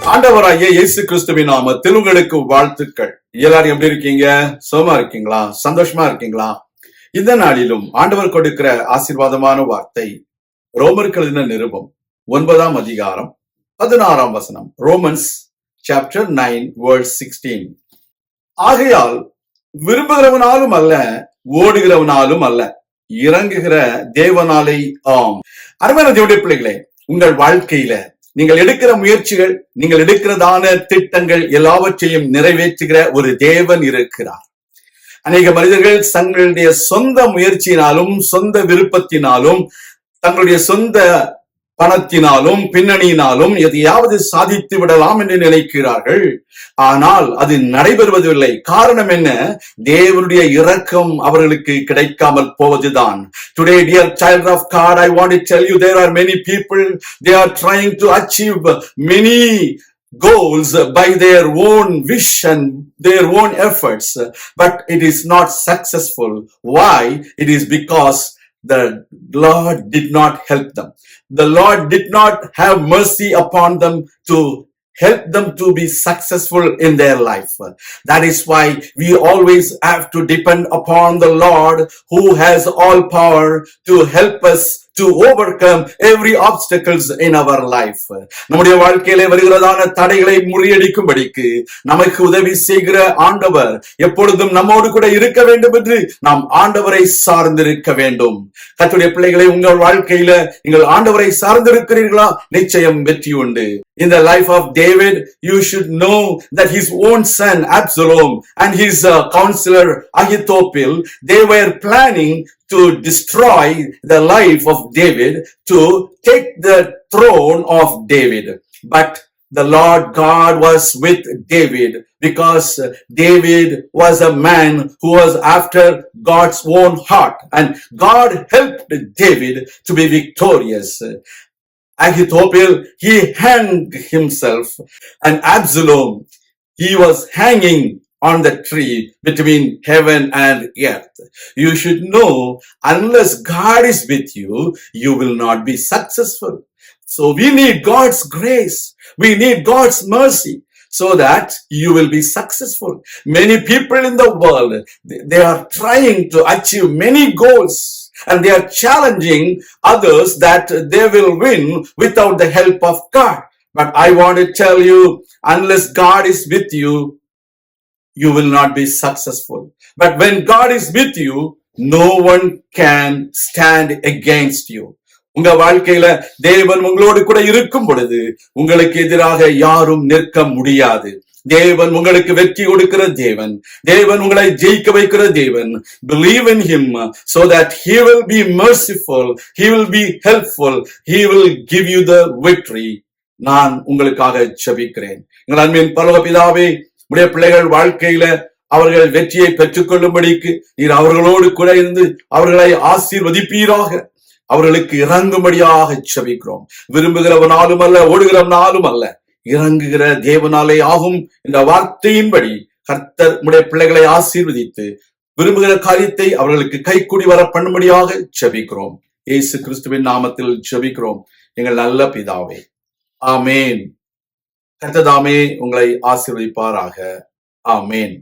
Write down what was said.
ஆண்டவராகிய இயேசு கிறிஸ்துவின் நாமத்தில் உங்களுக்கு வாழ்த்துக்கள். எல்லாரும் எப்படி இருக்கீங்க? சுகமா இருக்கீங்களா? சந்தோஷமா இருக்கீங்களா? இந்த நாளிலும் ஆண்டவர் கொடுக்கிற ஆசீர்வாதமான வார்த்தை ரோமருக்கு எழுதின நிருபம் 9ஆம் அதிகாரம் 16ஆம் வசனம். Romans chapter 9 verse 16. ஆகையால் விரும்புகிறவனாலும் அல்ல, ஓடுகிறவனாலும் அல்ல, இறங்குகிற தேவனாலே ஆம். அருமையான தேவனுடைய பிள்ளைகளே, உங்கள் வாழ்க்கையில நீங்கள் எடுக்கிற முயற்சிகள், நீங்கள் எடுக்கிறதான திட்டங்கள் எல்லாவற்றையும் நிறைவேற்றுகிற ஒரு தேவன் இருக்கிறார். அநேக மனிதர்கள் தங்களுடைய சொந்த முயற்சியினாலும் சொந்த விருப்பத்தினாலும் தங்களுடைய சொந்த பணத்தினாலும் பின்னணியினாலும் எதையாவது சாதித்து விடலாம் என்று நினைக்கிறார்கள். ஆனால் அது நடைபெறுவதில்லை. காரணம் என்ன? தேவனுடைய இரக்கம் அவர்களுக்கு கிடைக்காமல் போவதுதான். Today, dear child of God, I want to tell you there are many people, they are trying to achieve many goals by their own wish and their own efforts, but it is not successful. Why? It is because the Lord did not help them. The Lord did not have mercy upon them to help them to be successful in their life. That is why we always have to depend upon the Lord who has all power to help us to overcome every obstacles in our life. நம்முடைய வாழ்க்கையிலே வருகிறதான தடைகளை முறியடிக்கும்படிக்கு நமக்கு உதவி செய்கிற ஆண்டவர் எப்பொழுதும் நம்மோடு கூட இருக்க வேண்டும் என்று நாம் ஆண்டவரை சார்ந்திருக்க வேண்டும். கர்த்தருடைய பிள்ளைகளை, உங்கள் வாழ்க்கையில நீங்கள் ஆண்டவரை சார்ந்திருக்கிறீர்களா? நிச்சயம் வெற்றி உண்டு. In the life of David, you should know that his own son Absalom and his counselor Ahithophel, they were planning to destroy the life of David, to take the throne of David. But the Lord God was with David because David was a man who was after God's own heart, and God helped David to be victorious. Ahithophel, he hanged himself, and Absalom, he was hanging on the tree between heaven and earth. You should know, unless God is with you, you will not be successful. So we need God's grace. We need God's mercy so that you will be successful. Many people in the world, they are trying to achieve many goals, and they are challenging others that they will win without the help of God. But I want to tell you, unless God is with you, you will not be successful. But when God is with you, no one can stand against you. உங்க வாழ்க்கையில தேவன் உங்களோடு கூட இருக்கும் பொழுது உங்களுக்கு எதிராக யாரும் நிற்க முடியாது. தேவன் உங்களுக்கு வெற்றி கொடுக்கிற தேவன். தேவன் உங்களை ஜெயிக்க வைக்கிற தேவன். Believe in him so that he will be merciful, he will be helpful, he will give you the victory. நான் உங்களுக்காக ஜெபிக்கிறேன். எங்கள் அன்பின் பரலோக பிதாவே, உடைய பிள்ளைகள் வாழ்க்கையில அவர்கள் வெற்றியை பெற்றுக் கொள்ளும்படிக்கு நீர் அவர்களோடு கூட இருந்து அவர்களை ஆசீர்வதிப்பீராக. அவர்களுக்கு இறங்கும்படியாக ஜெபிக்கிறோம். விரும்புகிறவனாலும் அல்ல, ஓடுகிறவனாலும் அல்ல, இறங்குகிற தேவனாலே ஆகும் என்ற வார்த்தையின்படி கர்த்தர் உடைய பிள்ளைகளை ஆசீர்வதித்து விரும்புகிற காரியத்தை அவர்களுக்கு கைக்கூடி வர பண்ணும்படியாக ஜெபிக்கிறோம். இயேசு கிறிஸ்துவின் நாமத்தில் ஜெபிக்கிறோம் எங்கள் நல்ல பிதாவே, ஆமேன். கர்த்தர் தாமே உங்களை ஆசீர்வதிப்பாராக. ஆமேன்.